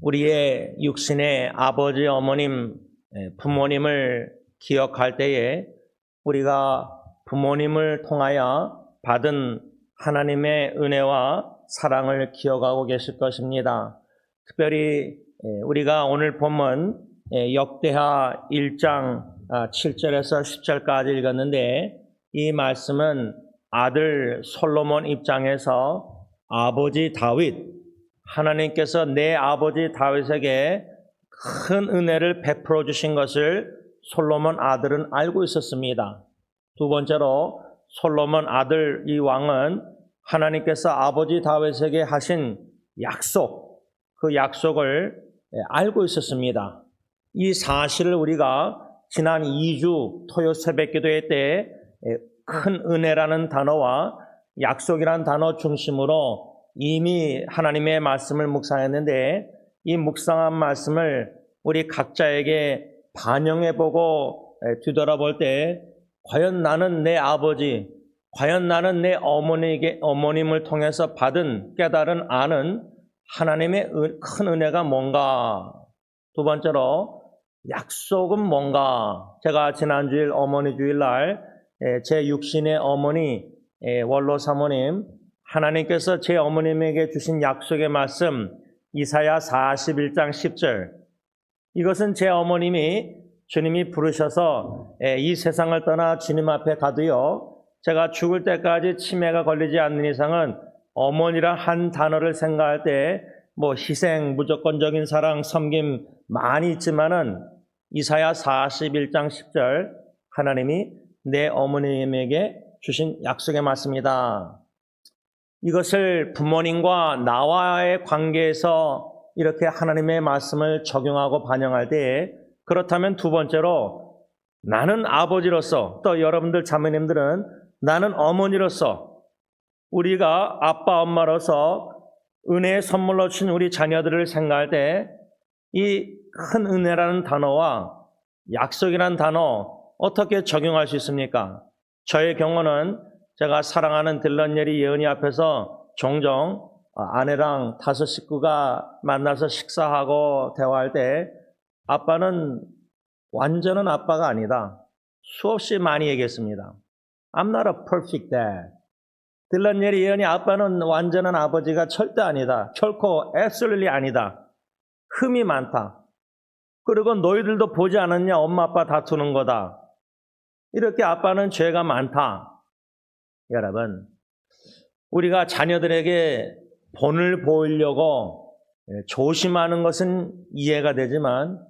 우리의 육신의 아버지, 어머님, 부모님을 기억할 때에 우리가 부모님을 통하여 받은 하나님의 은혜와 사랑을 기억하고 계실 것입니다. 특별히 우리가 오늘 본문 역대하 1장 7절에서 10절까지 읽었는데, 이 말씀은 아들 솔로몬 입장에서 아버지 다윗, 하나님께서 내 아버지 다윗에게 큰 은혜를 베풀어 주신 것을 솔로몬 아들은 알고 있었습니다. 두 번째로 솔로몬 아들 이 왕은 하나님께서 아버지 다윗에게 하신 약속, 그 약속을 알고 있었습니다. 이 사실을 우리가 지난 2주 토요 새벽 기도회 때 큰 은혜라는 단어와 약속이라는 단어 중심으로 이미 하나님의 말씀을 묵상했는데, 이 묵상한 말씀을 우리 각자에게 반영해보고 뒤돌아볼 때 과연 나는 내 아버지, 과연 나는 내 어머님을 통해서 받은 깨달은 아는 하나님의 큰 은혜가 뭔가, 두 번째로 약속은 뭔가. 제가 지난주일 어머니 주일날 제 육신의 어머니 원로 사모님, 하나님께서 제 어머님에게 주신 약속의 말씀 이사야 41장 10절, 이것은 제 어머님이 주님이 부르셔서 이 세상을 떠나 주님 앞에 가도요, 제가 죽을 때까지 치매가 걸리지 않는 이상은 어머니란 한 단어를 생각할 때 희생, 무조건적인 사랑, 섬김 많이 있지만은 이사야 41장 10절, 하나님이 내 어머님에게 주신 약속의 말씀이다. 이것을 부모님과 나와의 관계에서 이렇게 하나님의 말씀을 적용하고 반영할 때, 그렇다면 두 번째로 나는 아버지로서, 또 여러분들 자매님들은 나는 어머니로서, 우리가 아빠 엄마로서 은혜의 선물로 주신 우리 자녀들을 생각할 때 이 큰 은혜라는 단어와 약속이라는 단어 어떻게 적용할 수 있습니까? 저의 경우는 제가 사랑하는 딜런예리 예은이 앞에서 종종 아내랑 5 식구가 만나서 식사하고 대화할 때 아빠는 완전한 아빠가 아니다, 수없이 많이 얘기했습니다. I'm not a perfect dad. 딜런예리 예은이 아빠는 완전한 아버지가 절대 아니다, 결코 absolutely 아니다, 흠이 많다, 그리고 너희들도 보지 않았냐, 엄마 아빠 다투는 거다, 이렇게 아빠는 죄가 많다. 여러분, 우리가 자녀들에게 본을 보이려고 조심하는 것은 이해가 되지만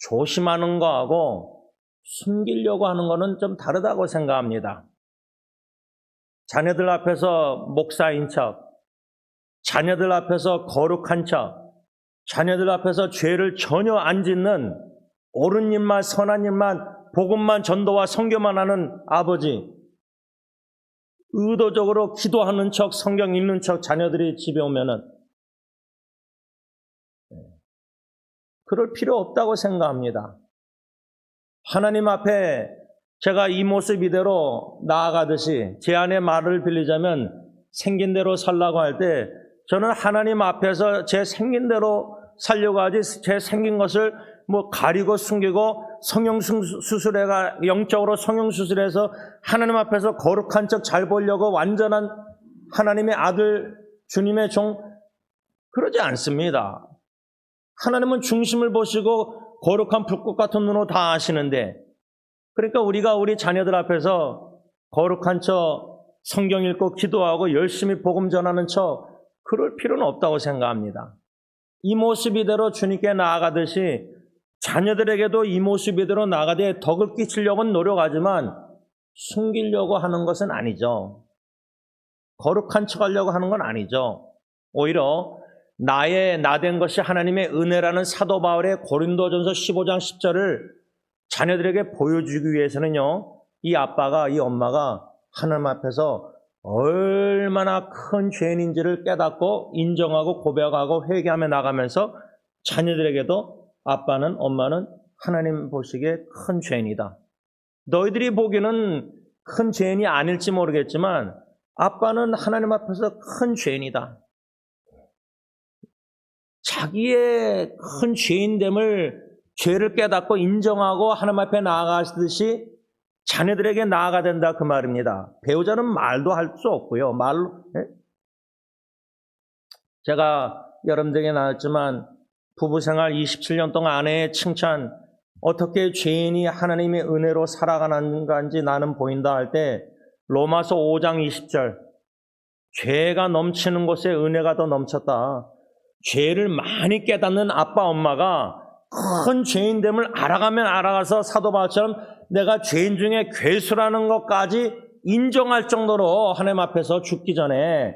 조심하는 거하고 숨기려고 하는 거는 좀 다르다고 생각합니다. 자녀들 앞에서 목사인 척, 자녀들 앞에서 거룩한 척, 자녀들 앞에서 죄를 전혀 안 짓는 옳은 일만 선한 일만 복음만 전도와 선교만 하는 아버지, 의도적으로 기도하는 척 성경 읽는 척 자녀들이 집에 오면은 그럴 필요 없다고 생각합니다. 하나님 앞에 제가 이 모습 이대로 나아가듯이, 제 안에 말을 빌리자면 생긴 대로 살라고 할 때 저는 하나님 앞에서 제 생긴 대로 살려고 하지, 제 생긴 것을 가리고 숨기고 성형수술해가 영적으로 성형수술해서 하나님 앞에서 거룩한 척 잘 보려고 완전한 하나님의 아들, 주님의 종, 그러지 않습니다. 하나님은 중심을 보시고 거룩한 불꽃 같은 눈으로 다 아시는데, 그러니까 우리가 우리 자녀들 앞에서 거룩한 척 성경 읽고 기도하고 열심히 복음 전하는 척 그럴 필요는 없다고 생각합니다. 이 모습 이대로 주님께 나아가듯이 자녀들에게도 이 모습 이대로 나아가되 덕을 끼치려고는 노력하지만 숨기려고 하는 것은 아니죠. 거룩한 척 하려고 하는 건 아니죠. 오히려 나된 것이 하나님의 은혜라는 사도 바울의 고린도전서 15장 10절을 자녀들에게 보여주기 위해서는요, 이 아빠가, 이 엄마가 하나님 앞에서 얼마나 큰 죄인인지를 깨닫고 인정하고 고백하고 회개하며 나가면서 자녀들에게도 아빠는, 엄마는 하나님 보시기에 큰 죄인이다, 너희들이 보기에는 큰 죄인이 아닐지 모르겠지만 아빠는 하나님 앞에서 큰 죄인이다, 자기의 큰 죄인됨을 죄를 깨닫고 인정하고 하나님 앞에 나아가듯이 자녀들에게 나아가야 된다 그 말입니다. 배우자는 말도 할 수 없고요. 말로 제가 여러분들에게 나눴지만 부부생활 27년 동안 아내의 칭찬, 어떻게 죄인이 하나님의 은혜로 살아가는가인지 나는 보인다 할 때 로마서 5장 20절 죄가 넘치는 곳에 은혜가 더 넘쳤다. 죄를 많이 깨닫는 아빠 엄마가 큰 죄인됨을 알아가면 알아가서 사도 바울처럼 내가 죄인 중에 괴수라는 것까지 인정할 정도로 하나님 앞에서 죽기 전에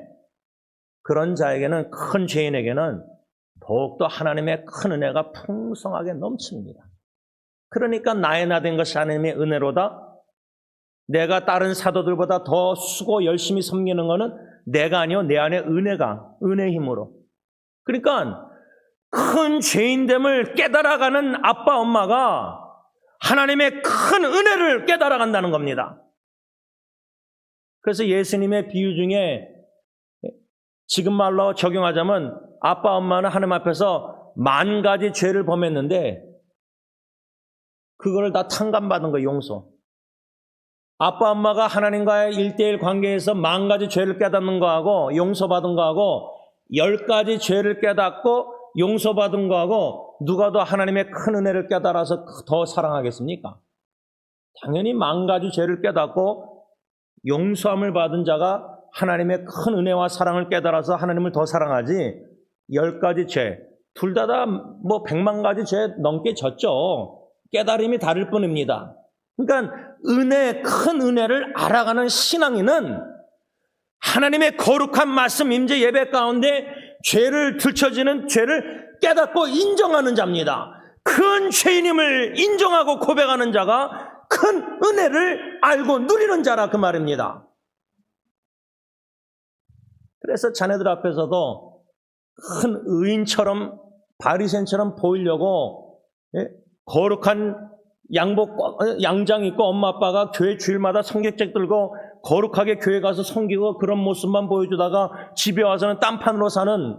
그런 자에게는, 큰 죄인에게는 더욱더 하나님의 큰 은혜가 풍성하게 넘칩니다. 그러니까 나의 나 된 것이 하나님의 은혜로다. 내가 다른 사도들보다 더 수고 열심히 섬기는 것은 내가 아니요 내 안에 은혜가, 은혜의 힘으로. 그러니까 큰 죄인됨을 깨달아가는 아빠 엄마가 하나님의 큰 은혜를 깨달아간다는 겁니다. 그래서 예수님의 비유 중에 지금 말로 적용하자면 아빠 엄마는 하나님 앞에서 10,000가지 죄를 범했는데 그거를 다 탕감받은 거예요. 용서. 아빠 엄마가 하나님과의 1:1 관계에서 10,000가지 죄를 깨닫는 거하고 용서받은 거하고 10가지 죄를 깨닫고 용서받은 거하고 누가 더 하나님의 큰 은혜를 깨달아서 더 사랑하겠습니까? 당연히 10,000가지 죄를 깨닫고 용서함을 받은 자가 하나님의 큰 은혜와 사랑을 깨달아서 하나님을 더 사랑하지 10가지 죄, 둘 다 100만 가지 죄 넘게 졌죠. 깨달음이 다를 뿐입니다. 그러니까 큰 은혜를 알아가는 신앙인은 하나님의 거룩한 말씀 임재 예배 가운데 죄를 들춰지는 죄를 깨닫고 인정하는 자입니다. 큰 죄인임을 인정하고 고백하는 자가 큰 은혜를 알고 누리는 자라 그 말입니다. 그래서 자녀들 앞에서도 큰 의인처럼 바리새인처럼 보이려고 거룩한 양장 입고 엄마 아빠가 교회 주일마다 성경책 들고 거룩하게 교회 가서 섬기고 그런 모습만 보여주다가 집에 와서는 딴판으로 사는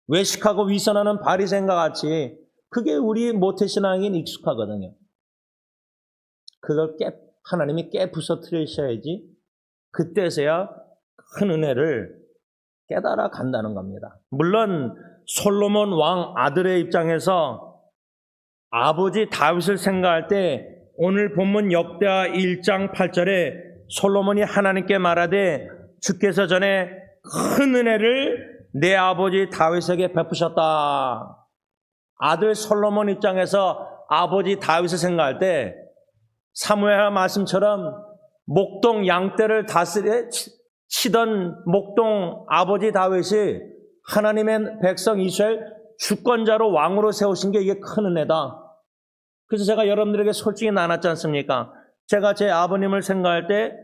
외식하고 위선하는 바리새인과 같이 그게 우리 모태신앙인 익숙하거든요. 그걸 하나님이 부서뜨리셔야지 그때서야 큰 은혜를 깨달아 간다는 겁니다. 물론 솔로몬 왕 아들의 입장에서 아버지 다윗을 생각할 때 오늘 본문 역대하 1장 8절에 솔로몬이 하나님께 말하되 주께서 전에 큰 은혜를 내 아버지 다윗에게 베푸셨다. 아들 솔로몬 입장에서 아버지 다윗을 생각할 때 사무엘 말씀처럼 목동 양떼를 치던 목동 아버지 다윗이 하나님의 백성 이스라엘 주권자로 왕으로 세우신 게 이게 큰 은혜다. 그래서 제가 여러분들에게 솔직히 나눴지 않습니까? 제가 제 아버님을 생각할 때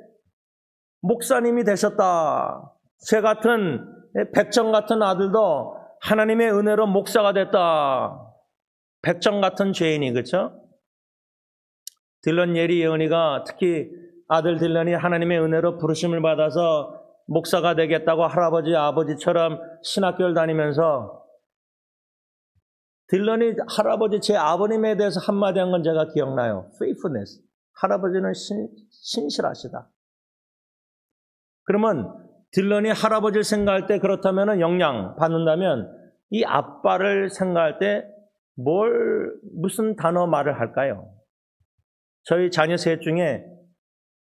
목사님이 되셨다. 제 같은 백정 같은 아들도 하나님의 은혜로 목사가 됐다. 백정 같은 죄인이, 그렇죠? 딜런 예리 예언이가 특히 아들 딜런이 하나님의 은혜로 부르심을 받아서 목사가 되겠다고 할아버지 아버지처럼 신학교를 다니면서 딜런이 할아버지 제 아버님에 대해서 한마디 한 건 제가 기억나요. faithfulness. 할아버지는 신실하시다. 그러면 딜런이 할아버지를 생각할 때 그렇다면 영향 받는다면 이 아빠를 생각할 때 무슨 단어 말을 할까요? 저희 자녀 셋 중에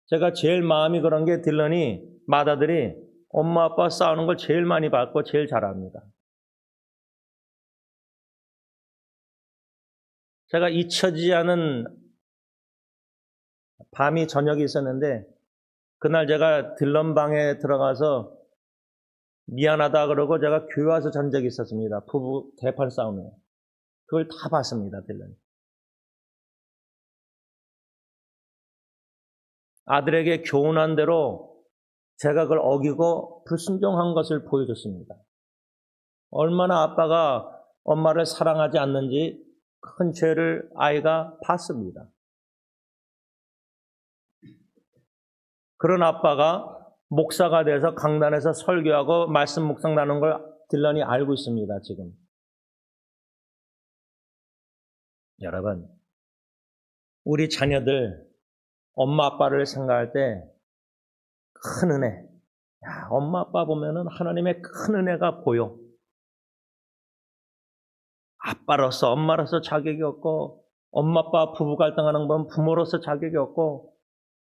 제가 제일 마음이 그런 게 딜런이 맏아들이 엄마 아빠 싸우는 걸 제일 많이 봤고 제일 잘합니다. 제가 잊혀지지 않은 밤이 저녁이 있었는데 그날 제가 딜런 방에 들어가서 미안하다 그러고 제가 교회 와서 잔 적이 있었습니다. 부부 대판 싸우는 그걸 다 봤습니다. 딜런이. 아들에게 교훈한 대로 제가 그걸 어기고 불순종한 것을 보여줬습니다. 얼마나 아빠가 엄마를 사랑하지 않는지 큰 죄를 아이가 봤습니다. 그런 아빠가 목사가 돼서 강단에서 설교하고 말씀 묵상 나누는 걸 딜런이 알고 있습니다. 지금 여러분, 우리 자녀들 엄마 아빠를 생각할 때 큰 은혜. 야, 엄마 아빠 보면은 하나님의 큰 은혜가 보여. 아빠로서 엄마로서 자격이 없고, 엄마 아빠 부부 갈등하는 건 부모로서 자격이 없고,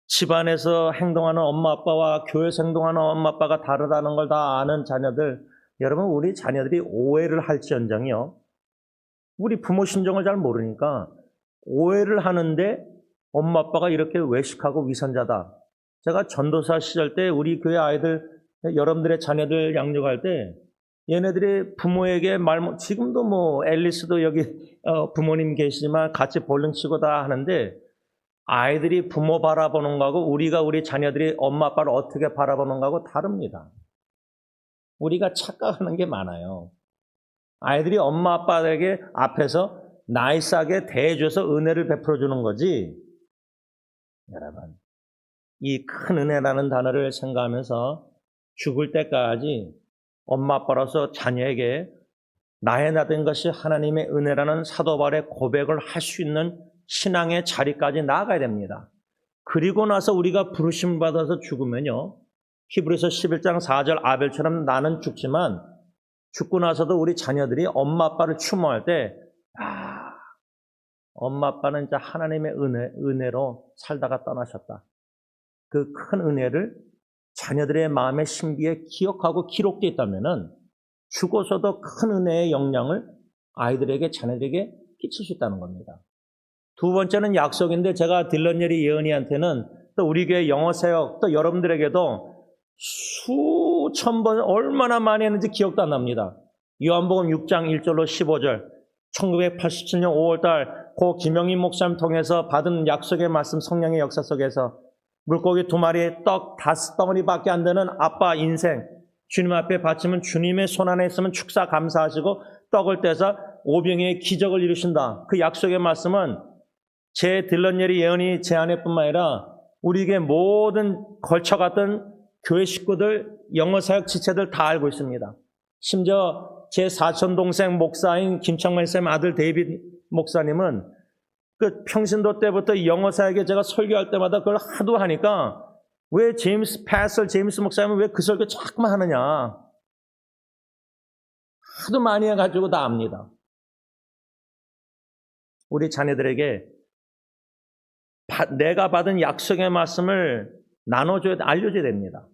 집안에서 행동하는 엄마 아빠와 교회에서 행동하는 엄마 아빠가 다르다는 걸 다 아는 자녀들, 여러분, 우리 자녀들이 오해를 할지언정요, 우리 부모 신정을 잘 모르니까 오해를 하는데 엄마 아빠가 이렇게 외식하고 위선자다. 제가 전도사 시절 때 우리 교회 아이들, 여러분들의 자녀들 양육할 때 얘네들이 부모에게 지금도 뭐 앨리스도 여기 부모님 계시지만 같이 볼링 치고 다 하는데, 아이들이 부모 바라보는 거하고 우리가 우리 자녀들이 엄마 아빠를 어떻게 바라보는 거하고 다릅니다. 우리가 착각하는 게 많아요. 아이들이 엄마 아빠에게 앞에서 나이스하게 대해줘서 은혜를 베풀어 주는 거지. 여러분, 이 큰 은혜라는 단어를 생각하면서 죽을 때까지 엄마 아빠로서 자녀에게 나의 나된 것이 하나님의 은혜라는 사도 바울의 고백을 할 수 있는 신앙의 자리까지 나아가야 됩니다. 그리고 나서 우리가 부르심 받아서 죽으면요, 히브리서 11장 4절 아벨처럼 나는 죽지만 죽고 나서도 우리 자녀들이 엄마 아빠를 추모할 때, 엄마 아빠는 이제 하나님의 은혜로 살다가 떠나셨다. 그 큰 은혜를 자녀들의 마음의 신비에 기억하고 기록되어 있다면은 죽어서도 큰 은혜의 영향을 아이들에게, 자녀들에게 끼칠 수 있다는 겁니다. 두 번째는 약속인데, 제가 딜런 예리 예언이한테는 또 우리 교회 영어 사역, 또 여러분들에게도 수천 번 얼마나 많이 했는지 기억도 안 납니다. 요한복음 6장 1절로 15절, 1987년 5월달 고 김영인 목사님 통해서 받은 약속의 말씀, 성령의 역사 속에서 물고기 2마리, 떡 5덩어리밖에 안 되는 아빠 인생, 주님 앞에 바치면 주님의 손 안에 있으면 축사 감사하시고 떡을 떼서 오병이의 기적을 이루신다. 그 약속의 말씀은 제 딜런 예리 예언이 제 안에뿐만 아니라 우리에게 모든 걸쳐갔던 교회 식구들, 영어 사역 지체들 다 알고 있습니다. 심지어 제 사촌 동생 목사인 김창만 쌤 아들 데이빗 목사님은 그 평신도 때부터 영어 사역에 제가 설교할 때마다 그걸 하도 하니까, 왜 패서 제임스 목사님은 왜 그 설교 자꾸만 하느냐, 하도 많이 해가지고 다 압니다. 우리 자녀들에게 내가 받은 약속의 말씀을 알려줘야 됩니다.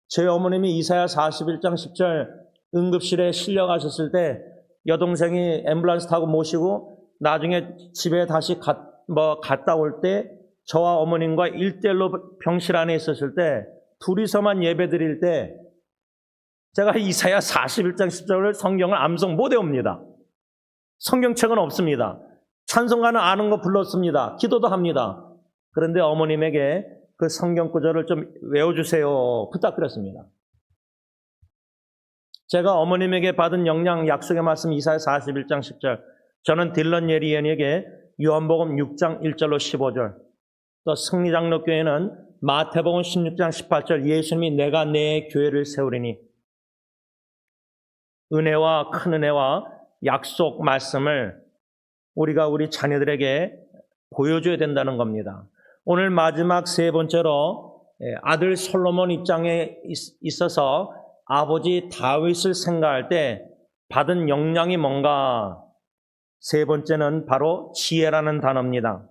저희 어머님이 이사야 41장 10절 응급실에 실려가셨을 때 여동생이 앰뷸런스 타고 모시고 나중에 집에 다시 갔다 올 때 저와 어머님과 1대1로 병실 안에 있었을 때 둘이서만 예배 드릴 때 제가 이사야 41장 10절을 성경을 암송 못 외웁니다. 성경책은 없습니다. 찬송가는 아는 거 불렀습니다. 기도도 합니다. 그런데 어머님에게 그 성경 구절을 좀 외워주세요 부탁드렸습니다. 제가 어머님에게 받은 영양 약속의 말씀 이사야 41장 10절, 저는 딜런 예리언에게 요한복음 6장 1절로 15절, 또 승리장로교회는 마태복음 16장 18절 예수님이 내가 내 교회를 세우리니, 은혜와 큰 은혜와 약속 말씀을 우리가 우리 자녀들에게 보여줘야 된다는 겁니다. 오늘 마지막 세 번째로 아들 솔로몬 입장에 있어서 아버지 다윗을 생각할 때 받은 영향이 뭔가, 세 번째는 바로 지혜라는 단어입니다.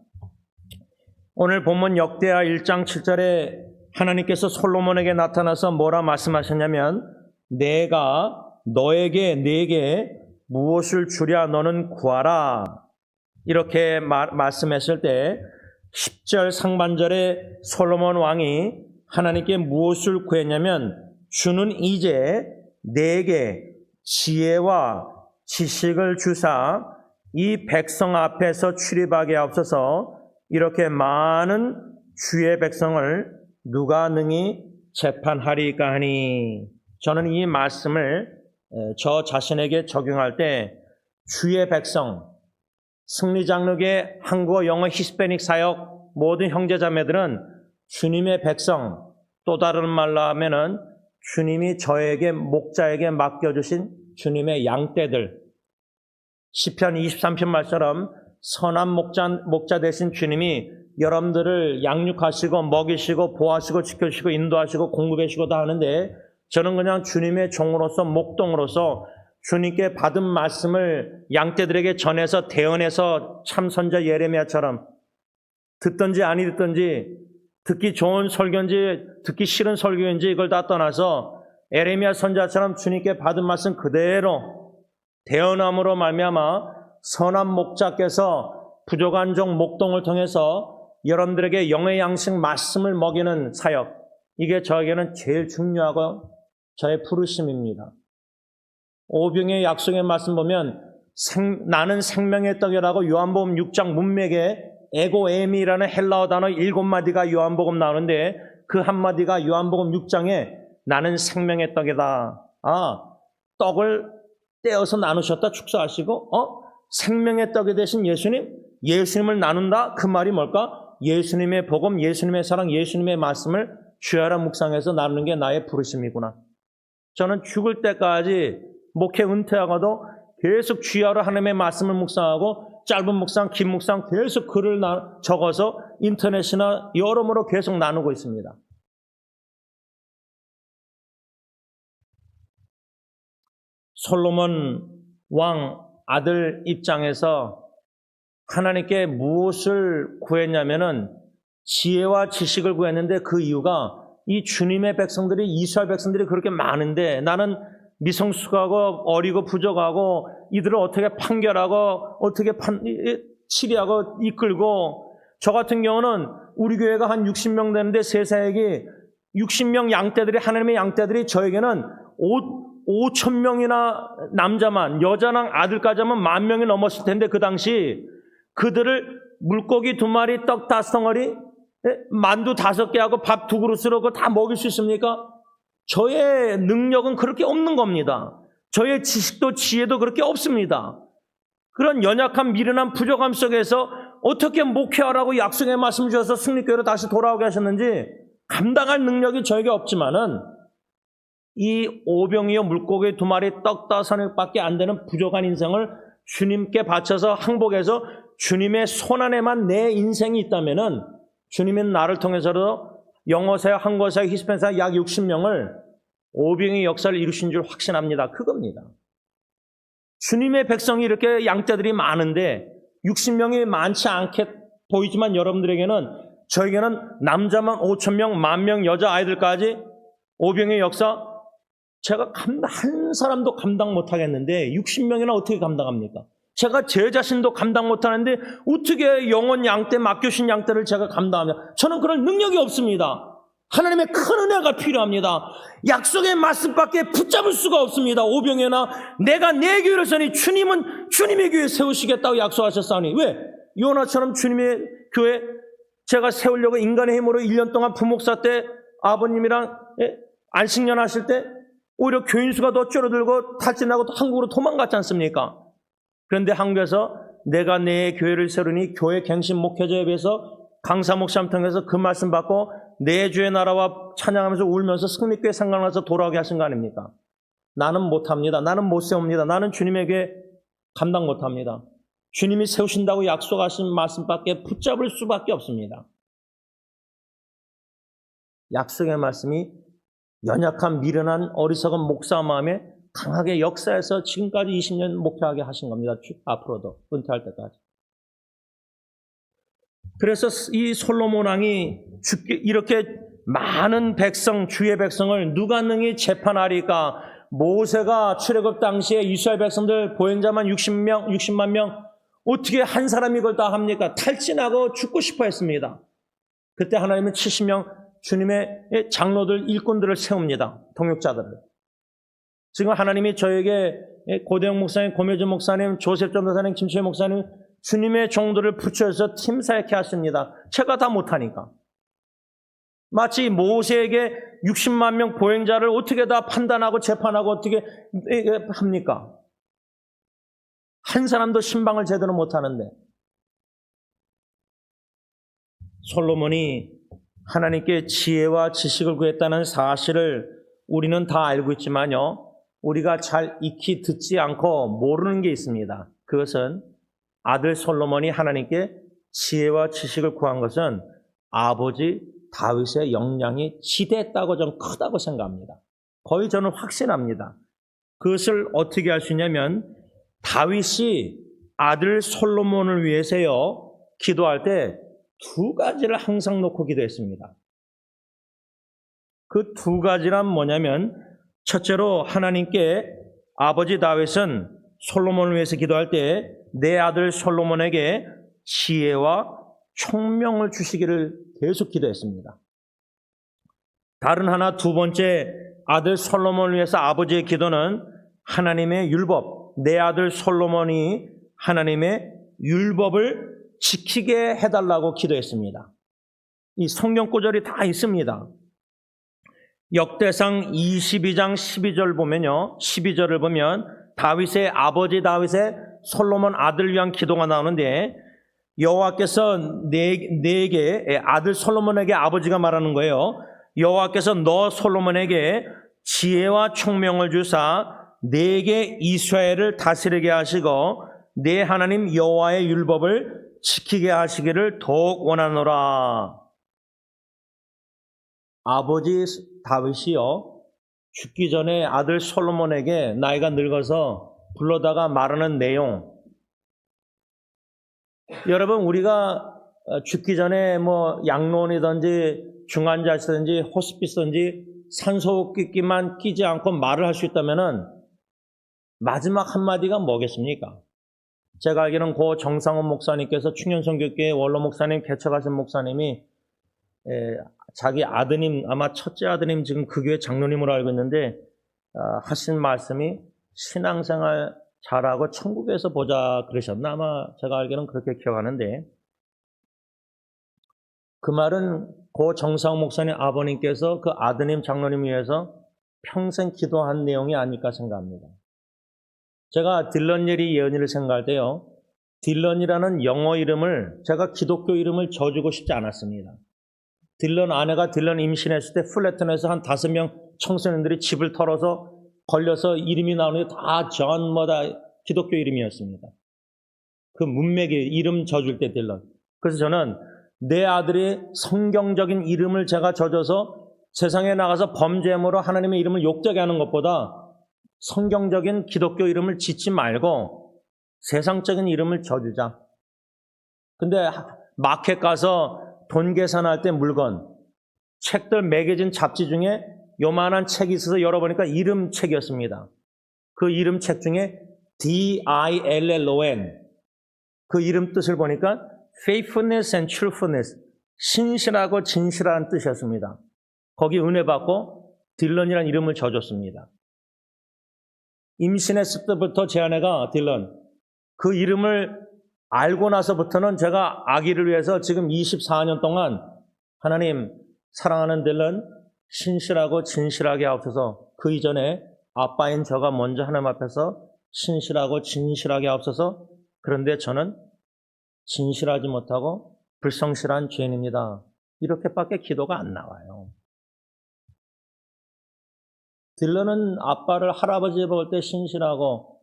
오늘 본문 역대하 1장 7절에 하나님께서 솔로몬에게 나타나서 뭐라 말씀하셨냐면, 내가 내게 무엇을 주랴 너는 구하라, 이렇게 말씀했을 때 10절 상반절에 솔로몬 왕이 하나님께 무엇을 구했냐면, 주는 이제 내게 지혜와 지식을 주사 이 백성 앞에서 출입하게 하옵소서. 이렇게 많은 주의 백성을 누가 능히 재판하리까 하니. 저는 이 말씀을 저 자신에게 적용할 때 주의 백성, 승리장로계 한국어, 영어, 히스패닉 사역 모든 형제자매들은 주님의 백성, 또 다른 말로 하면은 주님이 저에게, 목자에게 맡겨주신 주님의 양떼들. 시편 23편 말처럼 선한 목자 되신 주님이 여러분들을 양육하시고 먹이시고 보호하시고 지켜주시고 인도하시고 공급하시고 다 하는데 저는 그냥 주님의 종으로서 목동으로서 주님께 받은 말씀을 양떼들에게 전해서 대언해서 참 선자 예레미야처럼 듣든지 아니 듣든지 듣기 좋은 설교인지 듣기 싫은 설교인지 이걸 다 떠나서 예레미야 선자처럼 주님께 받은 말씀 그대로 대언함으로 말미암아 선한 목자께서 부족한 종 목동을 통해서 여러분들에게 영의 양식 말씀을 먹이는 사역, 이게 저에게는 제일 중요하고 저의 부르심입니다. 오병의 약속의 말씀 보면 나는 생명의 떡이라고 요한복음 6장 문맥에 에고에미라는 헬라어 단어 7마디가 요한복음 나오는데 그 한마디가 요한복음 6장에 나는 생명의 떡이다. 떡을 떼어서 나누셨다 축사하시고 생명의 떡이 되신 예수님을 나눈다. 그 말이 뭘까? 예수님의 복음, 예수님의 사랑, 예수님의 말씀을 주야라 묵상해서 나누는 게 나의 부르심이구나. 저는 죽을 때까지 목회 은퇴하고도 계속 주야로 하나님의 말씀을 묵상하고 짧은 묵상, 긴 묵상 계속 글을 적어서 인터넷이나 여러모로 계속 나누고 있습니다. 솔로몬 왕 아들 입장에서 하나님께 무엇을 구했냐면은 지혜와 지식을 구했는데 그 이유가 이 주님의 백성들이 이스라엘 백성들이 그렇게 많은데 나는 미성숙하고 어리고 부족하고 이들을 어떻게 판결하고 어떻게 치리하고 이끌고 저 같은 경우는 우리 교회가 한 60명 되는데 세상에 60명 양떼들이 하나님의 양떼들이 저에게는 5,000명이나 남자만 여자랑 아들까지 하면 10,000명이 넘었을 텐데 그 당시 그들을 물고기 2마리 떡 5덩어리 만두 5개 하고 밥 2그릇으로 그거 다 먹일 수 있습니까? 저의 능력은 그렇게 없는 겁니다. 저의 지식도 지혜도 그렇게 없습니다. 그런 연약한 미련한 부족함 속에서 어떻게 목회하라고 약속의 말씀 주셔서 승리교회로 다시 돌아오게 하셨는지 감당할 능력이 저에게 없지만은 이 오병이어 물고기 2마리 떡 5개밖에 안 되는 부족한 인생을 주님께 바쳐서 항복해서 주님의 손 안에만 내 인생이 있다면은 주님은 나를 통해서도 영어사역, 한국사역, 히스패닉사역 약 60명을 오병의 역사를 이루신 줄 확신합니다. 그겁니다. 주님의 백성이 이렇게 양떼들이 많은데 60명이 많지 않게 보이지만 여러분들에게는 저에게는 남자만 5,000명, 10,000명, 여자 아이들까지 오병의 역사 제가 한 사람도 감당 못하겠는데 60명이나 어떻게 감당합니까? 제가 제 자신도 감당 못하는데 어떻게 영원 양떼 맡겨주신 양떼를 제가 감당합니까? 저는 그럴 능력이 없습니다. 하나님의 큰 은혜가 필요합니다. 약속의 말씀밖에 붙잡을 수가 없습니다. 오병이나 내가 내 교회를 세우니 주님은 주님의 교회 세우시겠다고 약속하셨사오니 왜? 요나처럼 주님의 교회 제가 세우려고 인간의 힘으로 1년 동안 부목사 때 아버님이랑 안식년 하실 때 오히려 교인 수가 더 줄어들고 탈진하고 한국으로 도망갔지 않습니까? 그런데 한국에서 내가 내 교회를 세우니 교회 갱신 목회자에 비해서 강사 목사님 통해서 그 말씀 받고 내 주의 나라와 찬양하면서 울면서 승리교회 생각나서 돌아오게 하신 거 아닙니까? 나는 못합니다. 나는 못 세웁니다. 나는 주님에게 감당 못합니다. 주님이 세우신다고 약속하신 말씀밖에 붙잡을 수밖에 없습니다. 약속의 말씀이 연약한 미련한 어리석은 목사 마음에 강하게 역사해서 지금까지 20년 목회하게 하신 겁니다. 앞으로도 은퇴할 때까지. 그래서 이 솔로몬 왕이 이렇게 많은 백성, 주의 백성을 누가 능히 재판하리까? 모세가 출애굽 당시에 이스라엘 백성들 보행자만 60만 명 어떻게 한 사람이 이걸 다 합니까? 탈진하고 죽고 싶어 했습니다. 그때 하나님은 70명 주님의 장로들, 일꾼들을 세웁니다. 동역자들을. 지금 하나님이 저에게 고대영 목사님, 고매준 목사님, 조셉 전도사님, 김철 목사님 주님의 종들을 붙여서 팀 사역해 하십니다. 제가 다 못하니까. 마치 모세에게 60만 명 보행자를 어떻게 다 판단하고 재판하고 어떻게 합니까? 한 사람도 신방을 제대로 못하는데. 솔로몬이 하나님께 지혜와 지식을 구했다는 사실을 우리는 다 알고 있지만요. 우리가 잘 익히 듣지 않고 모르는 게 있습니다. 그것은 아들 솔로몬이 하나님께 지혜와 지식을 구한 것은 아버지 다윗의 역량이 지대했다고 저는 크다고 생각합니다. 거의 저는 확신합니다. 그것을 어떻게 할 수 있냐면 다윗이 아들 솔로몬을 위해서요 기도할 때 두 가지를 항상 놓고 기도했습니다. 그 두 가지란 뭐냐면 첫째로 하나님께 아버지 다윗은 솔로몬을 위해서 기도할 때 내 아들 솔로몬에게 지혜와 총명을 주시기를 계속 기도했습니다. 다른 하나 두 번째 아들 솔로몬을 위해서 아버지의 기도는 하나님의 율법, 내 아들 솔로몬이 하나님의 율법을 지키게 해달라고 기도했습니다. 이 성경 구절이 다 있습니다. 역대상 22장 12절 보면요. 12절을 보면 다윗의 아버지 다윗의 솔로몬 아들을 위한 기도가 나오는데 여호와께서 내게 아들 솔로몬에게 아버지가 말하는 거예요. 여호와께서 너 솔로몬에게 지혜와 총명을 주사 내게 이스라엘을 다스리게 하시고 내 하나님 여호와의 율법을 지키게 하시기를 더욱 원하노라. 아버지 다윗이요 죽기 전에 아들 솔로몬에게 나이가 늙어서 불러다가 말하는 내용, 여러분 우리가 죽기 전에 뭐 양로원이든지 중환자실이든지 호스피스든지 산소호흡기만 끼지 않고 말을 할 수 있다면은 마지막 한마디가 뭐겠습니까? 제가 알기로는 고 정상훈 목사님께서 충현선교회 원로 목사님 개척하신 목사님이 자기 아드님, 아마 첫째 아드님 지금 그 교회 장로님으로 알고 있는데 하신 말씀이 신앙생활 잘하고 천국에서 보자 그러셨나? 아마 제가 알기로는 그렇게 기억하는데 그 말은 고 정상훈 목사님 아버님께서 그 아드님 장로님 위해서 평생 기도한 내용이 아닐까 생각합니다. 제가 딜런 예리 예언이를 생각할 때요, 딜런이라는 영어 이름을 제가 기독교 이름을 줘주고 싶지 않았습니다. 딜런 아내가 딜런 임신했을 때 플래턴에서 한 5명 청소년들이 집을 털어서 걸려서 이름이 나오는데 다 존 뭐다 기독교 이름이었습니다. 그 문맥의 이름 져줄 때 딜런. 그래서 저는 내 아들이 성경적인 이름을 제가 져줘서 세상에 나가서 범죄함으로 하나님의 이름을 욕되게 하는 것보다 성경적인 기독교 이름을 짓지 말고 세상적인 이름을 져주자. 근데 마켓 가서 돈 계산할 때 물건, 책들 매겨진 잡지 중에 요만한 책이 있어서 열어보니까 이름 책이었습니다. 그 이름 책 중에 D-I-L-L-O-N, 그 이름 뜻을 보니까 faithfulness and truthfulness, 신실하고 진실한 뜻이었습니다. 거기 은혜 받고 딜런이라는 이름을 져줬습니다. 임신했을 때부터 제 아내가 딜런, 그 이름을 알고 나서부터는 제가 아기를 위해서 지금 24년 동안 하나님 사랑하는 딜런 신실하고 진실하게 하옵소서, 그 이전에 아빠인 저가 먼저 하나님 앞에서 신실하고 진실하게 하옵소서, 그런데 저는 진실하지 못하고 불성실한 죄인입니다. 이렇게밖에 기도가 안 나와요. 딜런은 아빠를 할아버지 볼 때 신실하고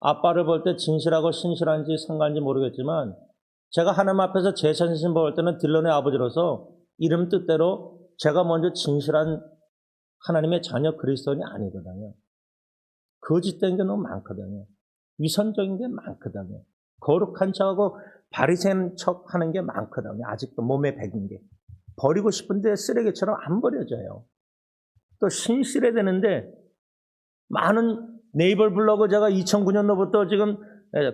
아빠를 볼 때 진실하고 신실한지 상관인지 모르겠지만 제가 하나님 앞에서 제 자신 볼 때는 딜런의 아버지로서 이름 뜻대로 제가 먼저 진실한 하나님의 자녀 그리스도인이 아니거든요. 거짓된 게 너무 많거든요. 위선적인 게 많거든요. 거룩한 척하고 바리새인 척 하는 게 많거든요. 아직도 몸에 배긴 게. 버리고 싶은데 쓰레기처럼 안 버려져요. 또 신실해야 되는데 많은 네이버 블로그 제가 2009년도부터 지금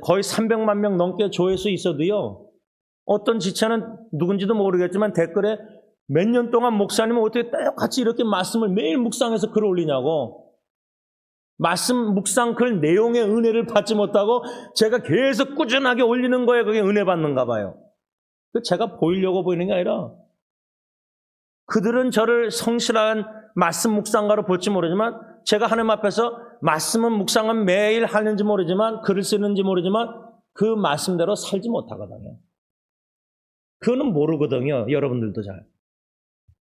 거의 300만 명 넘게 조회수 있어도요, 어떤 지체는 누군지도 모르겠지만 댓글에 몇 년 동안 목사님은 어떻게 똑같이 이렇게 말씀을 매일 묵상해서 글을 올리냐고, 말씀 묵상 글 내용의 은혜를 받지 못하고 제가 계속 꾸준하게 올리는 거에 그게 은혜 받는가 봐요. 제가 보이려고 보이는 게 아니라 그들은 저를 성실한 말씀 묵상가로 볼지 모르지만 제가 하나님 앞에서 말씀은 묵상은 매일 하는지 모르지만 글을 쓰는지 모르지만 그 말씀대로 살지 못하거든요. 그거는 모르거든요. 여러분들도 잘.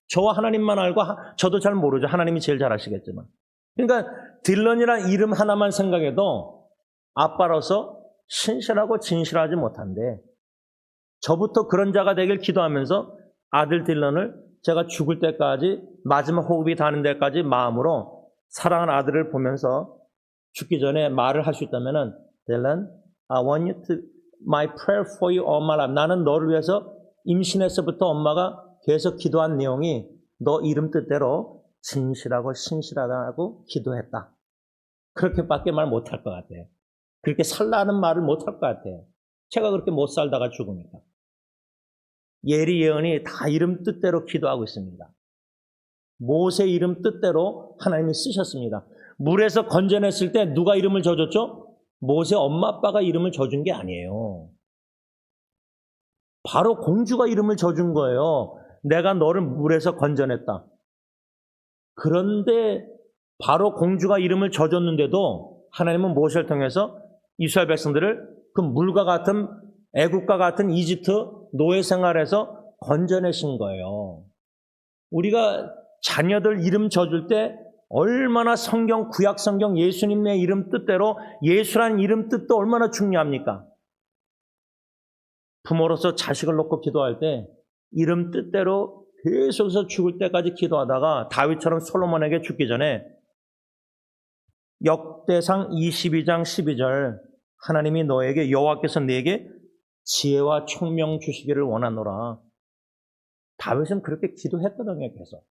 저와 하나님만 알고 저도 잘 모르죠. 하나님이 제일 잘 아시겠지만. 그러니까 딜런이라는 이름 하나만 생각해도 아빠로서 신실하고 진실하지 못한데 저부터 그런 자가 되길 기도하면서 아들 딜런을 제가 죽을 때까지 마지막 호흡이 닿는 데까지 마음으로 사랑하는 아들을 보면서 죽기 전에 말을 할 수 있다면은 딜런, I want you to my prayer for you all my life. 나는 너를 위해서 임신에서부터 엄마가 계속 기도한 내용이 너 이름 뜻대로 진실하고 신실하다고 기도했다. 그렇게밖에 말 못할 것 같아요. 그렇게 살라는 말을 못할 것 같아요. 제가 그렇게 못 살다가 죽으니까. 예리 예언이 다 이름 뜻대로 기도하고 있습니다. 모세 이름 뜻대로 하나님이 쓰셨습니다. 물에서 건져냈을 때 누가 이름을 져줬죠? 모세 엄마 아빠가 이름을 져준 게 아니에요. 바로 공주가 이름을 져준 거예요. 내가 너를 물에서 건져냈다. 그런데 바로 공주가 이름을 져줬는데도 하나님은 모세를 통해서 이스라엘 백성들을 그 물과 같은 애국과 같은 이집트 노예 생활에서 건져내신 거예요. 우리가 자녀들 이름 져줄 때 얼마나 성경, 구약 성경 예수님의 이름 뜻대로 예수라는 이름 뜻도 얼마나 중요합니까? 부모로서 자식을 놓고 기도할 때 이름 뜻대로 계속해서 죽을 때까지 기도하다가 다윗처럼 솔로몬에게 죽기 전에 역대상 22장 12절 하나님이 너에게 여호와께서 네게 지혜와 총명 주시기를 원하노라. 다윗은 그렇게 기도했거든요. 계속.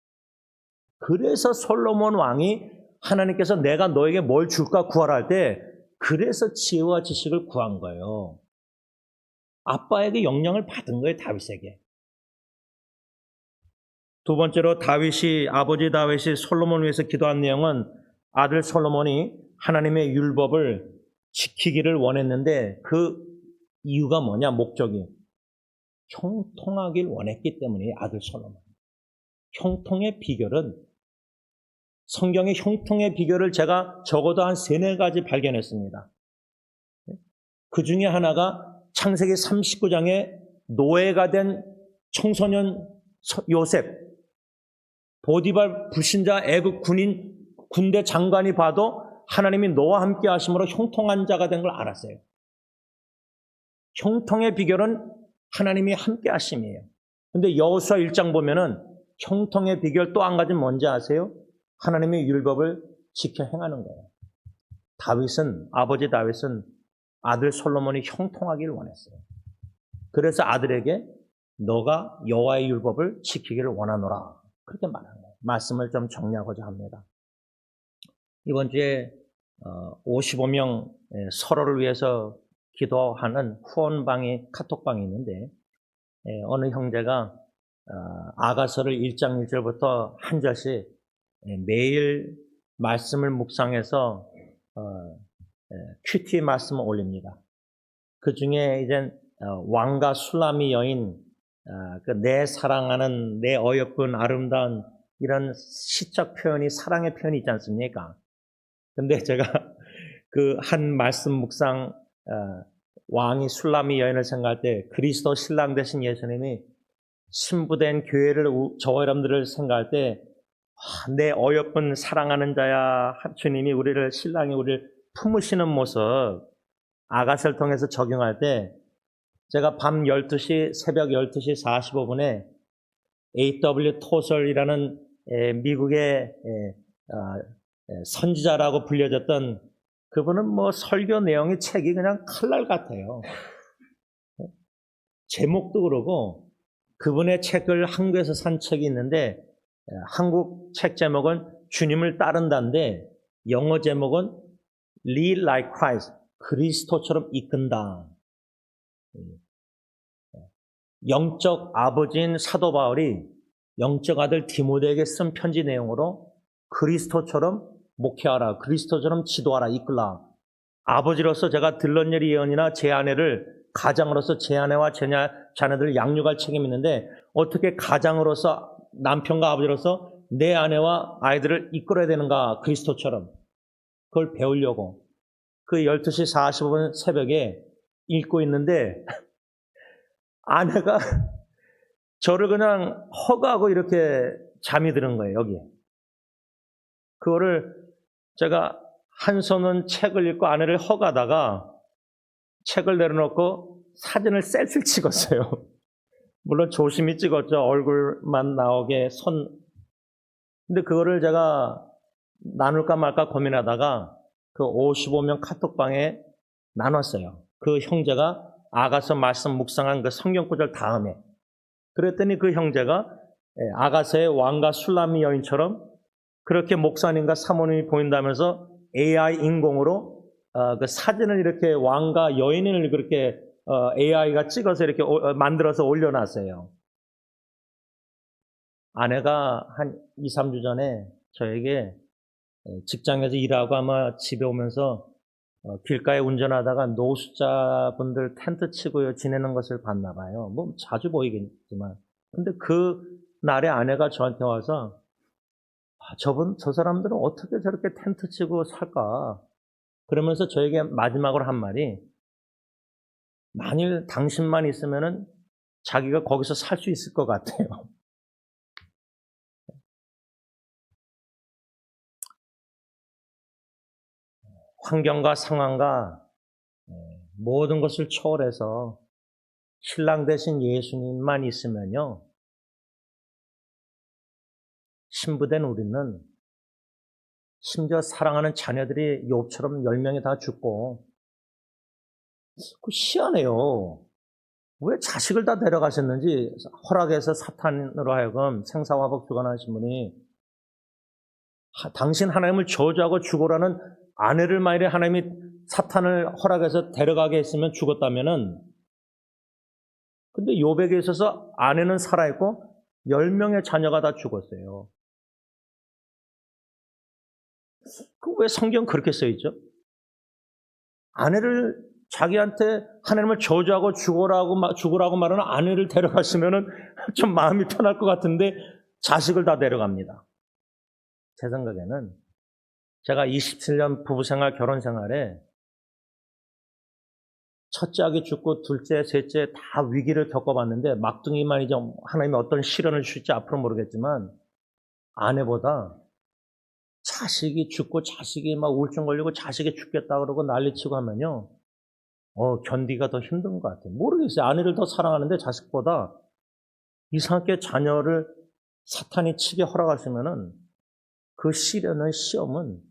그래서 솔로몬 왕이 하나님께서 내가 너에게 뭘 줄까 구하라 할 때 그래서 지혜와 지식을 구한 거예요. 아빠에게 영향을 받은 거예요. 다윗에게. 두 번째로 아버지 다윗이 솔로몬을 위해서 기도한 내용은 아들 솔로몬이 하나님의 율법을 지키기를 원했는데 그 이유가 뭐냐? 목적이 형통하길 원했기 때문에 아들 솔로몬. 형통의 비결은 성경의 형통의 비결을 제가 적어도 한 3-4가지 발견했습니다. 그 중에 하나가 창세기 39장에 노예가 된 청소년 요셉, 보디발 불신자 애굽 군대 장관이 봐도 하나님이 너와 함께 하심으로 형통한 자가 된 걸 알았어요. 형통의 비결은 하나님이 함께 하심이에요. 근데 여호수아 1장 보면은 형통의 비결 또 한 가지 뭔지 아세요? 하나님의 율법을 지켜 행하는 거예요. 아버지 다윗은 아들 솔로몬이 형통하기를 원했어요. 그래서 아들에게 너가 여호와의 율법을 지키기를 원하노라. 그렇게 말하는 거예요. 말씀을 좀 정리하고자 합니다. 이번 주에 55명 서로를 위해서 기도하는 후원방이 카톡방이 있는데 어느 형제가 아가서를 1장 1절부터 한 절씩 매일 말씀을 묵상해서 큐티 말씀을 올립니다. 그 중에 이제 왕과 술라미 여인, 내 사랑하는 내 어여쁜 아름다운 이런 시적 표현이 사랑의 표현이 있지 않습니까? 근데 제가 그 한 말씀 묵상 왕이 술라미 여인을 생각할 때 그리스도 신랑 되신 예수님이 신부된 교회를 저와 여러분들을 생각할 때 내 어여쁜 사랑하는 자야 주님이 신랑이 우리를 품으시는 모습 아가서를 통해서 적용할 때 제가 새벽 12시 45분에 A.W. 토설이라는 미국의 선지자라고 불려졌던 그분은 설교 내용이 책이 그냥 칼날 같아요. 제목도 그러고 그분의 책을 한국에서 산 책이 있는데 한국 책 제목은 주님을 따른다인데 영어 제목은 Lead like Christ, 그리스도처럼 이끈다. 영적 아버지인 사도 바울이 영적 아들 디모데에게 쓴 편지 내용으로 그리스도처럼 목회하라, 그리스도처럼 지도하라, 이끌라. 아버지로서 제가 들런예리 예언이나 제 아내를 가장으로서 제 아내와 제 자녀들을 양육할 책임이 있는데 어떻게 가장으로서 남편과 아버지로서 내 아내와 아이들을 이끌어야 되는가 그리스도처럼 그걸 배우려고 그 12시 45분 새벽에 읽고 있는데 아내가 저를 그냥 허가하고 이렇게 잠이 드는 거예요. 여기에. 그거를 제가 한 손은 책을 읽고 아내를 허가하다가 책을 내려놓고 사진을 셀피를 찍었어요. 물론 조심히 찍었죠. 얼굴만 나오게 근데 그거를 제가 나눌까 말까 고민하다가 그 55명 카톡방에 나눴어요. 그 형제가 아가서 말씀 묵상한 그 성경 구절 다음에. 그랬더니 그 형제가 아가서의 왕과 술람미 여인처럼 그렇게 목사님과 사모님이 보인다면서 AI 인공으로 그 사진을 이렇게 왕과 여인을 그렇게 AI가 찍어서 이렇게 만들어서 올려놨어요. 아내가 한 2, 3주 전에 저에게 직장에서 일하고 아마 집에 오면서 길가에 운전하다가 노숙자분들 텐트 치고 지내는 것을 봤나 봐요. 뭐 자주 보이겠지만. 근데 그 날에 아내가 저한테 와서 저 사람들은 어떻게 저렇게 텐트 치고 살까? 그러면서 저에게 마지막으로 한 말이 만일 당신만 있으면은 자기가 거기서 살 수 있을 것 같아요. 환경과 상황과 모든 것을 초월해서 신랑 대신 예수님만 있으면요. 신부된 우리는 심지어 사랑하는 자녀들이 욥처럼 10명이 다 죽고 희한해요. 왜 자식을 다 데려가셨는지 허락해서 사탄으로 하여금 생사화복 주관하신 분이 당신 하나님을 저주하고 죽으라는 아내를 만일에 하나님이 사탄을 허락해서 데려가게 했으면 죽었다면은 근데 욥에게 있어서 아내는 살아있고 10명의 자녀가 다 죽었어요. 왜 성경 그렇게 써있죠? 아내를 자기한테 하나님을 저주하고 죽으라고 말하는 아내를 데려갔으면 좀 마음이 편할 것 같은데 자식을 다 데려갑니다. 제 생각에는 제가 27년 부부생활, 결혼생활에 첫째 아기 죽고 둘째, 셋째 다 위기를 겪어봤는데 막둥이만 이제 하나님이 어떤 시련을 주실지 앞으로 모르겠지만 아내보다 자식이 죽고 자식이 막 우울증 걸리고 자식이 죽겠다 그러고 난리치고 하면요. 견디기가 더 힘든 것 같아요. 모르겠어요. 아내를 더 사랑하는데 자식보다 이상하게 자녀를 사탄이 치게 허락하시면은 그 시련의 시험은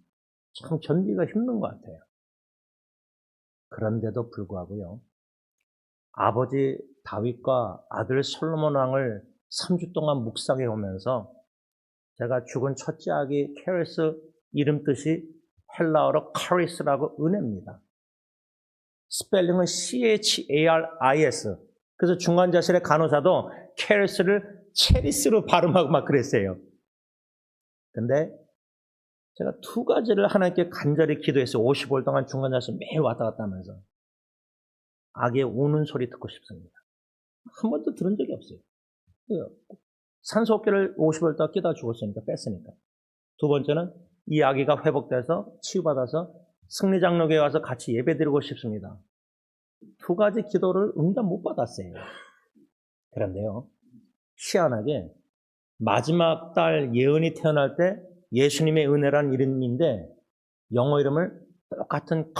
참 견디기가 힘든 것 같아요. 그런데도 불구하고요. 아버지 다윗과 아들 솔로몬 왕을 3주 동안 묵상해 오면서 제가 죽은 첫째 아기 캐리스 이름 뜻이 헬라어로 카리스라고 은혜입니다. 스펠링은 CHARIS. 그래서 중환자실의 간호사도 캐리스를 체리스로 발음하고 막 그랬어요. 근데 제가 두 가지를 하나님께 간절히 기도했어요. 55일 동안 중환자실 매일 왔다 갔다 하면서. 아기의 우는 소리 듣고 싶습니다. 한 번도 들은 적이 없어요. 산소호흡기를 50일 동안 끼다 죽었으니까 뺐으니까. 두 번째는 이 아기가 회복돼서 치유받아서 승리장로교에 와서 같이 예배드리고 싶습니다. 두 가지 기도를 응답 못 받았어요. 그런데요, 희한하게 마지막 딸 예은이 태어날 때 예수님의 은혜란 이름인데 영어 이름을 똑같은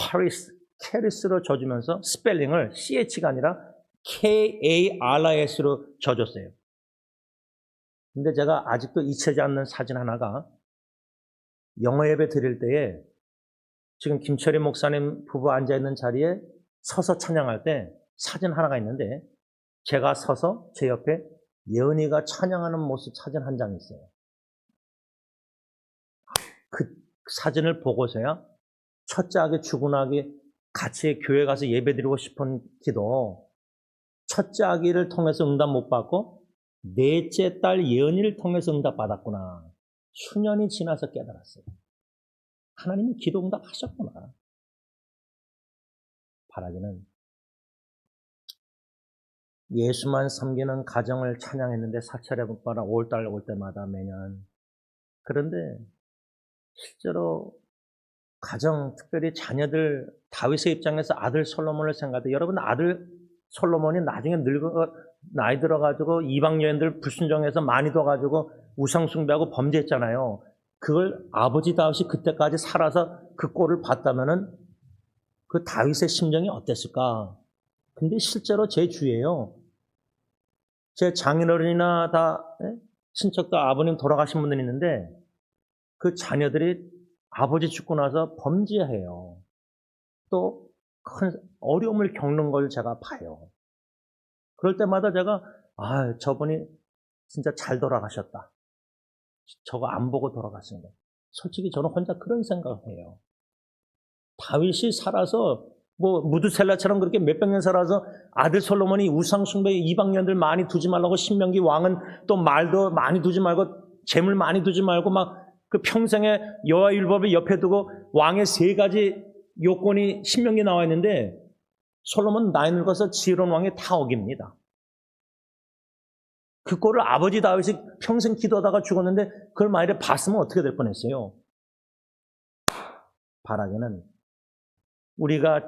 캐리스로 져주면서 스펠링을 CH가 아니라 KARIS로 져줬어요. 근데 제가 아직도 잊혀지지 않는 사진 하나가 영어 예배 드릴 때에 지금 김철희 목사님 부부 앉아있는 자리에 서서 찬양할 때 사진 하나가 있는데 제가 서서 제 옆에 예은이가 찬양하는 모습 사진 한 장 있어요. 그 사진을 보고서야 첫째 아기 죽은 아기 같이 교회 가서 예배드리고 싶은 기도 첫째 아기를 통해서 응답 못 받고 넷째 딸 예은이를 통해서 응답 받았구나. 수년이 지나서 깨달았어요. 하나님이 기도 응답 하셨구나. 바라기는 예수만 섬기는 가정을 찬양했는데 사찰에 봐라 5월달 올 때마다 매년. 그런데 실제로 가정, 특별히 자녀들, 다윗의 입장에서 아들 솔로몬을 생각할 때 여러분 아들 솔로몬이 나중에 나이 들어가지고 이방 여인들 불순종해서 많이 둬가지고 우상 숭배하고 범죄했잖아요. 그걸 아버지 다윗이 그때까지 살아서 그 꼴을 봤다면은 그 다윗의 심정이 어땠을까? 근데 실제로 제 주위에요. 제 장인어른이나 다 친척도 아버님 돌아가신 분들이 있는데 그 자녀들이 아버지 죽고 나서 범죄해요. 또 큰 어려움을 겪는 걸 제가 봐요. 그럴 때마다 제가 저분이 진짜 잘 돌아가셨다. 저거 안 보고 돌아갔습니다. 솔직히 저는 혼자 그런 생각을 해요. 다윗이 살아서 무드셀라처럼 그렇게 몇백 년 살아서 아들 솔로몬이 우상 숭배에 이방년들 많이 두지 말라고 신명기 왕은 또 말도 많이 두지 말고 재물 많이 두지 말고 막 그 평생에 여호와 율법을 옆에 두고 왕의 3가지 요건이 신명기에 나와 있는데 솔로몬 나이 늙어서 지혜로운 왕이 다 어깁니다. 그거를 아버지 다윗이 평생 기도하다가 죽었는데 그걸 만일에 봤으면 어떻게 될 뻔했어요? 바라기는 우리가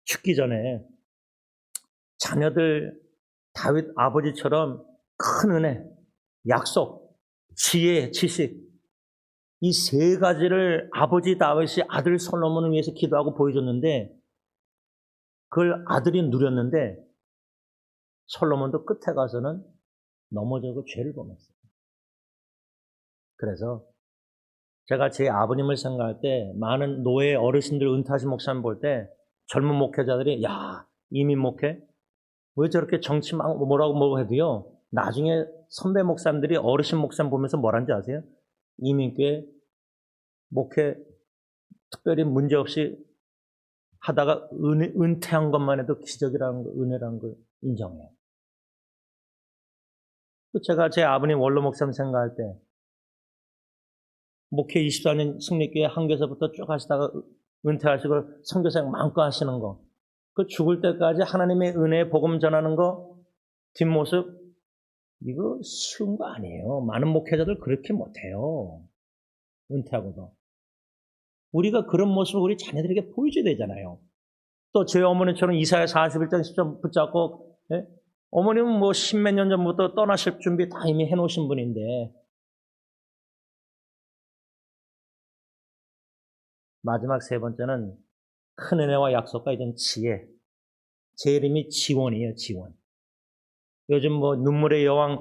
죽기 전에 자녀들 다윗 아버지처럼 큰 은혜, 약속, 지혜, 지식 이 3가지를 아버지 다윗이 아들 솔로몬을 위해서 기도하고 보여줬는데 그걸 아들이 누렸는데 솔로몬도 끝에 가서는 넘어져서 죄를 범했어요. 그래서 제가 제 아버님을 생각할 때 많은 노예 어르신들 은퇴하신 목사님 볼 때 젊은 목회자들이 이민 목회? 왜 저렇게 정치 뭐라고 해도요 나중에 선배 목사님들이 어르신 목사님 보면서 뭐라는지 아세요? 이민교회 목회 특별히 문제없이 하다가 은퇴한 것만 해도 기적이라는 거, 은혜라는 걸 인정해요. 제가 제 아버님 원로 목사님 생각할 때 목회 24년 승리교회 한교에서부터 쭉 하시다가 은퇴하시고 선교생 마음껏 하시는 거, 그 죽을 때까지 하나님의 은혜의 복음 전하는 거 뒷모습 이거 쉬운 거 아니에요. 많은 목회자들 그렇게 못해요. 은퇴하고도. 우리가 그런 모습을 우리 자녀들에게 보여줘야 되잖아요. 또 제 어머니처럼 이사야 41장 10절 붙잡고 어머님은 10몇 년 전부터 떠나실 준비 다 이미 해놓으신 분인데 마지막 3번째는 큰 은혜와 약속과 이런 지혜. 제 이름이 지원이에요. 지원. 요즘 눈물의 여왕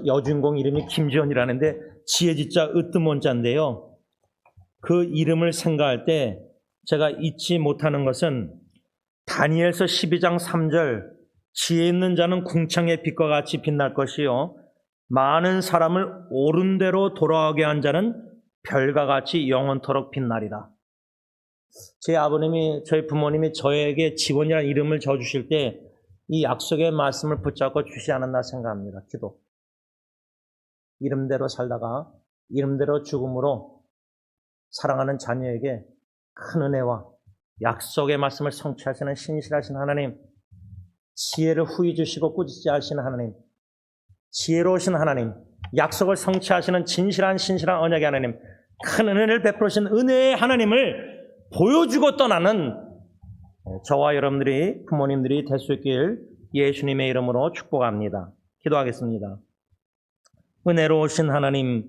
여주인공 이름이 김지원이라는데 지혜지자 으뜸원자인데요. 그 이름을 생각할 때 제가 잊지 못하는 것은 다니엘서 12장 3절 지혜 있는 자는 궁창의 빛과 같이 빛날 것이요 많은 사람을 옳은 대로 돌아가게 한 자는 별과 같이 영원토록 빛나리라. 제 아버님이 저희 부모님이 저에게 지원이라는 이름을 지어주실 때 이 약속의 말씀을 붙잡고 주시 않았나 생각합니다. 기도. 이름대로 살다가 이름대로 죽음으로 사랑하는 자녀에게 큰 은혜와 약속의 말씀을 성취하시는 신실하신 하나님, 지혜를 후히 주시고 꾸짖지 하시는 하나님, 지혜로우신 하나님, 약속을 성취하시는 진실한 신실한 언약의 하나님, 큰 은혜를 베푸신 은혜의 하나님을 보여주고 떠나는 저와 여러분들이 부모님들이 될 수 있길 예수님의 이름으로 축복합니다. 기도하겠습니다. 은혜로우신 하나님,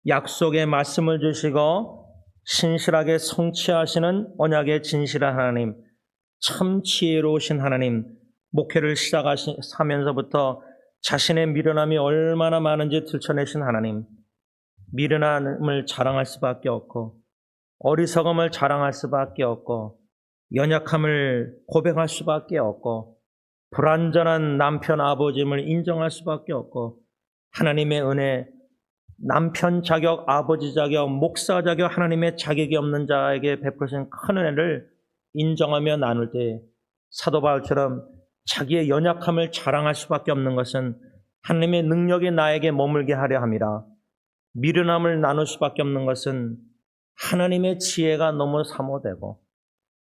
약속의 말씀을 주시고 신실하게 성취하시는 언약의 진실한 하나님, 참 지혜로우신 하나님, 목회를 시작하면서부터 자신의 미련함이 얼마나 많은지 들춰내신 하나님, 미련함을 자랑할 수밖에 없고 어리석음을 자랑할 수밖에 없고 연약함을 고백할 수밖에 없고 불완전한 남편 아버지임을 인정할 수밖에 없고 하나님의 은혜, 남편 자격, 아버지 자격, 목사 자격, 하나님의 자격이 없는 자에게 베푸신 큰 은혜를 인정하며 나눌 때 사도 바울처럼 자기의 연약함을 자랑할 수밖에 없는 것은 하나님의 능력이 나에게 머물게 하려 함이라. 미련함을 나눌 수밖에 없는 것은 하나님의 지혜가 너무 사모되고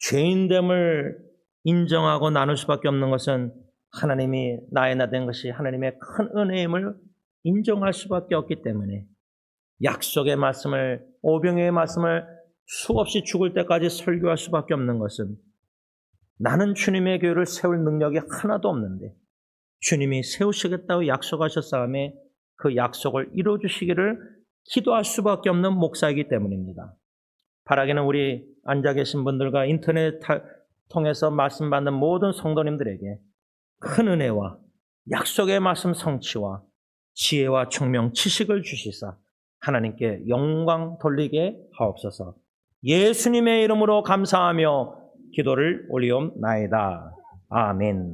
죄인됨을 인정하고 나눌 수밖에 없는 것은 하나님이 나의 나 된 것이 하나님의 큰 은혜임을 인정할 수밖에 없기 때문에 약속의 말씀을, 오병의 말씀을 수없이 죽을 때까지 설교할 수밖에 없는 것은 나는 주님의 교회를 세울 능력이 하나도 없는데 주님이 세우시겠다고 약속하셨사오매 그 약속을 이루어주시기를 기도할 수밖에 없는 목사이기 때문입니다. 바라기는 우리 앉아 계신 분들과 인터넷 통해서 말씀 받는 모든 성도님들에게 큰 은혜와 약속의 말씀 성취와 지혜와 총명, 지식을 주시사 하나님께 영광 돌리게 하옵소서. 예수님의 이름으로 감사하며 기도를 올리옵나이다. 아멘.